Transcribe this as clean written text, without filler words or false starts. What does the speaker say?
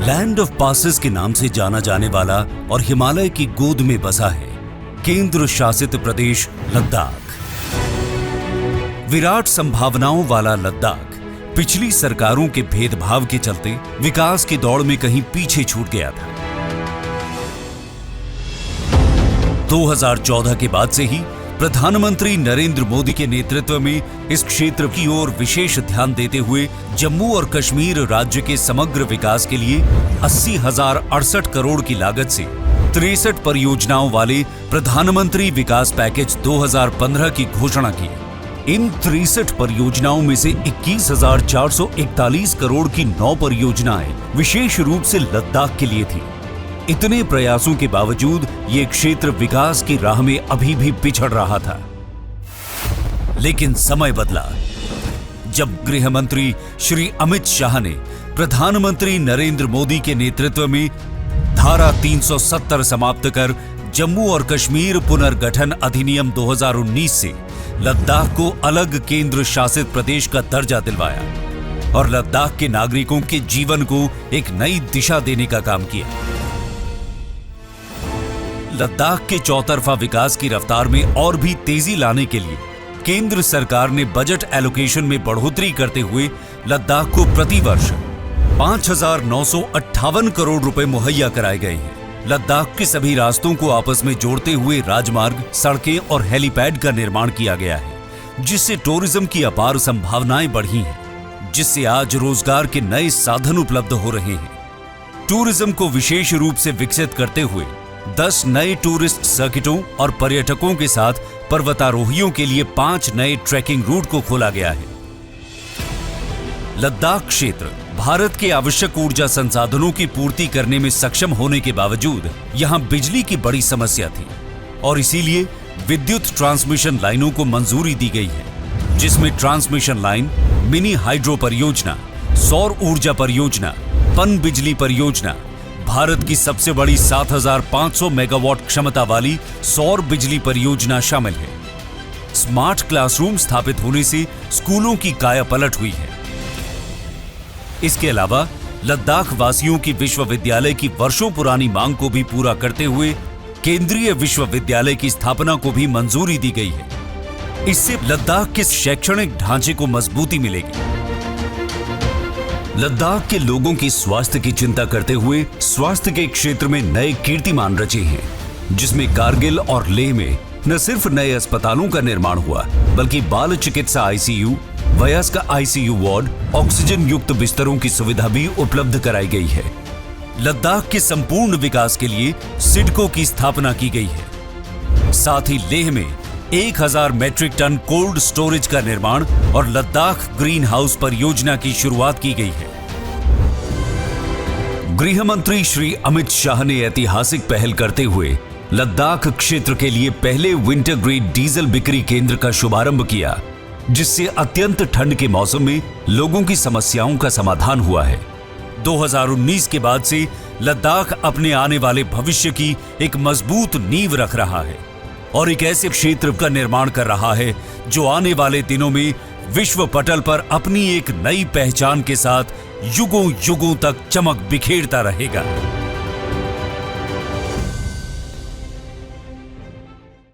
Land of passes के नाम से जाना जाने वाला और हिमालय की गोद में बसा है केंद्र शासित प्रदेश लद्दाख। विराट संभावनाओं वाला लद्दाख पिछली सरकारों के भेदभाव के चलते विकास की दौड़ में कहीं पीछे छूट गया था। 2014 के बाद से ही प्रधानमंत्री नरेंद्र मोदी के नेतृत्व में इस क्षेत्र की ओर विशेष ध्यान देते हुए जम्मू और कश्मीर राज्य के समग्र विकास के लिए 80,068 करोड़ की लागत से 63 परियोजनाओं वाले प्रधानमंत्री विकास पैकेज 2015 की घोषणा की। इन 63 परियोजनाओं में से 21,441 करोड़ की 9 परियोजनाएं विशेष रूप से लद्दाख के लिए थी। इतने प्रयासों के बावजूद ये क्षेत्र विकास की राह में अभी भी पिछड़ रहा था। लेकिन समय बदला जब गृह मंत्री श्री अमित शाह ने प्रधानमंत्री नरेंद्र मोदी के नेतृत्व में धारा 370 समाप्त कर जम्मू और कश्मीर पुनर्गठन अधिनियम 2019 से लद्दाख को अलग केंद्र शासित प्रदेश का दर्जा दिलवाया और लद्दाख के नागरिकों के जीवन को एक नई दिशा देने का काम किया। लद्दाख के चौतरफा विकास की रफ्तार में और भी तेजी लाने के लिए केंद्र सरकार ने बजट एलोकेशन में बढ़ोतरी करते हुए लद्दाख को प्रतिवर्ष 5,958 करोड़ रुपए मुहैया कराए गए हैं। लद्दाख के सभी रास्तों को आपस में जोड़ते हुए राजमार्ग, सड़कें और हेलीपैड का निर्माण किया गया है, जिससे टूरिज्म की अपार संभावनाएं बढ़ी हैं, जिससे आज रोजगार के नए साधन उपलब्ध हो रहे हैं। टूरिज्म को विशेष रूप से विकसित करते हुए 10 नए टूरिस्ट सर्किटों और पर्यटकों के साथ पर्वतारोहियों के लिए 5 नए ट्रैकिंग रूट को खोला गया है। लद्दाख क्षेत्र भारत के आवश्यक ऊर्जा संसाधनों की पूर्ति करने में सक्षम होने के बावजूद यहां बिजली की बड़ी समस्या थी और इसीलिए विद्युत ट्रांसमिशन लाइनों को मंजूरी दी गई है, जिसमें ट्रांसमिशन लाइन, मिनी हाइड्रो परियोजना, सौर ऊर्जा परियोजना, पन बिजली परियोजना, भारत की सबसे बड़ी 7,500 मेगावाट क्षमता वाली सौर बिजली परियोजना शामिल है। स्मार्ट क्लासरूम स्थापित होने से स्कूलों की कायापलट हुई है। इसके अलावा लद्दाख वासियों की विश्वविद्यालय की वर्षों पुरानी मांग को भी पूरा करते हुए केंद्रीय विश्वविद्यालय की स्थापना को भी मंजूरी दी गई है। इससे लद्दाख के शैक्षणिक ढांचे को मजबूती मिलेगी। लद्दाख के लोगों की स्वास्थ्य की चिंता करते हुए स्वास्थ्य के क्षेत्र में नए कीर्तिमान रचे हैं, जिसमें कारगिल और लेह में न सिर्फ नए अस्पतालों का निर्माण हुआ, बल्कि बाल चिकित्सा आईसीयू, वयस्क आईसीयू वार्ड, ऑक्सीजन युक्त बिस्तरों की सुविधा भी उपलब्ध कराई गई है। लद्दाख के संपूर्ण विकास के लिए सिडको की स्थापना की गई है। साथ ही लेह में 1,000 मैट्रिक टन कोल्ड स्टोरेज का निर्माण और लद्दाख ग्रीन हाउस परियोजना की शुरुआत की गई है। गृह मंत्री श्री अमित शाह ने ऐतिहासिक पहल करते हुए लद्दाख क्षेत्र के लिए पहले विंटर ग्रेड डीजल बिक्री केंद्र का शुभारंभ किया, जिससे अत्यंत ठंड के मौसम में लोगों की समस्याओं का समाधान हुआ है। 2019 के बाद से लद्दाख अपने आने वाले भविष्य की एक मजबूत नींव रख रहा है और एक ऐसे क्षेत्र का निर्माण कर रहा है जो आने वाले दिनों में विश्व पटल पर अपनी एक नई पहचान के साथ युगों युगों तक चमक बिखेरता रहेगा।